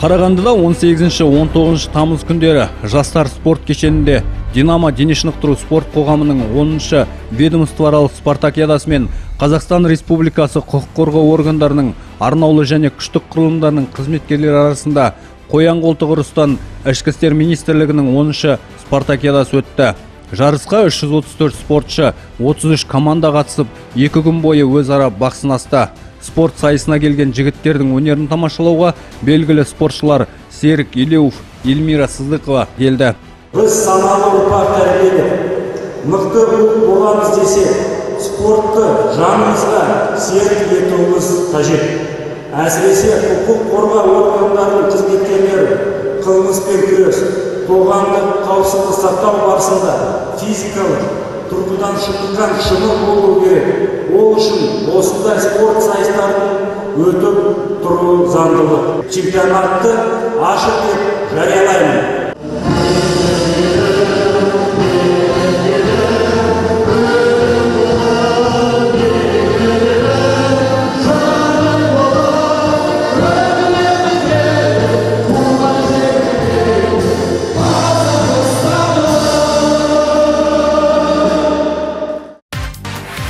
Қарағандыда 18-19 тамыз күндері жастар спорт кешенінде Динамо дене шынықтыру спорт қоғамының 10-шы ведомствоаралық спартакиадасы мен Қазақстан Республикасы құқық қорғау органдарының арнаулы және күштік құрылымдарының қызметкерлері арасында қоян қолтық ұрыстан Ішкі істер министрлігінің 10-шы спартакиадасы өтті. Жарысқа 334 спортшы, 33 команда қатысып, 2 күн бойы өзара бақ сынасты. Спорт сайысына келген жігіттердің өнерін тамашалауға белгілі спортшылар Серік Елеуов, Эльмира Сыздықова келді. Біз саналы ұрпақ тәрбиелеп, мықты боламыз десе, спортты жанымызға серік етуіміз қажет. Әсіресе құқық қорғау органдарының қызметкерлері қылмыспен күрес, қоғамдық қауіпсіздікті сақтау барысында физикалық тұрғыдан шыныққан шыны болу керек. Ол үшін осындай спорт сайыстарын өтіп тұру заңдылық. Чемпионатты ашық деп жариялаймын.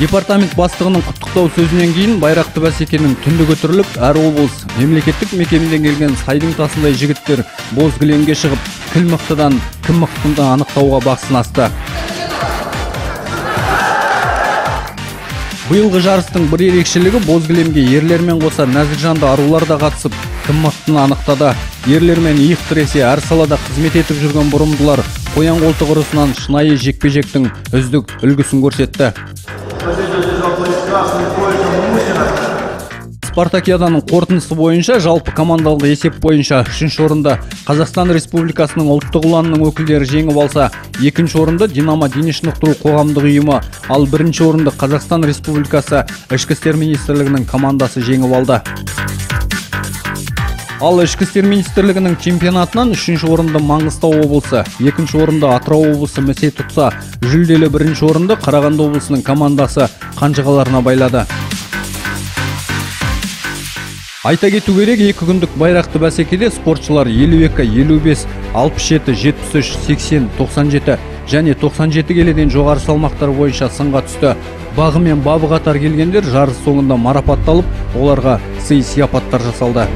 Департамент бастығының құттықтау сөзінен кейін байрақты бәсекенің түнді көтеріліп, әр облыс мемлекеттік мекемеден келген сайдың тасындай жігіттер боз кілемге шығып, кім мықтыдан анықтауға бақ сынасты. Биылғы жарыстың бір ерекшелігі боз кілемге ерлермен қоса нәзік жанды арулар да қатысып, кім мықтыны анықтады. Ерлермен иық тіресе әр салада қызмет етіп жүрген бұрымдылар қоян қолтық ұрысынан шынайы жекпе-жектің үздік үлгісін көрсетті. Спартакиаданың қорытындысы бойынша жалпы командалық есеп бойынша 3-ші орынды Қазақстан Республикасының ұлттық ұланының өкілдері жеңіп алса, 2-ші орынды Динамо дене шынықтыру қоғамдық ұйымы, ал 1-ші орынды Қазақстан Республикасы Ішкі істер министрлігінің командасы жеңіп алды. Ал Ішкі істер министрлігінің чемпионатынан 3-ші орынды Маңғыстау облысы, 2-ші орынды Атырау облысы місе тұтса, жүлделі 1-ші орынды Қарағанды облысының командасы қанжығаларына байлады. Айта кету керек, 2 күндік байрақты бәсекеде спортшылар 52, 55, 67, 73, 80, 97 және 97 келеден жоғары салмақтар бойынша сынға түсті. Бағы мен бабы қатар келгендер жарыс соңында марапатталып, оларға сый-сияпаттар жасалды.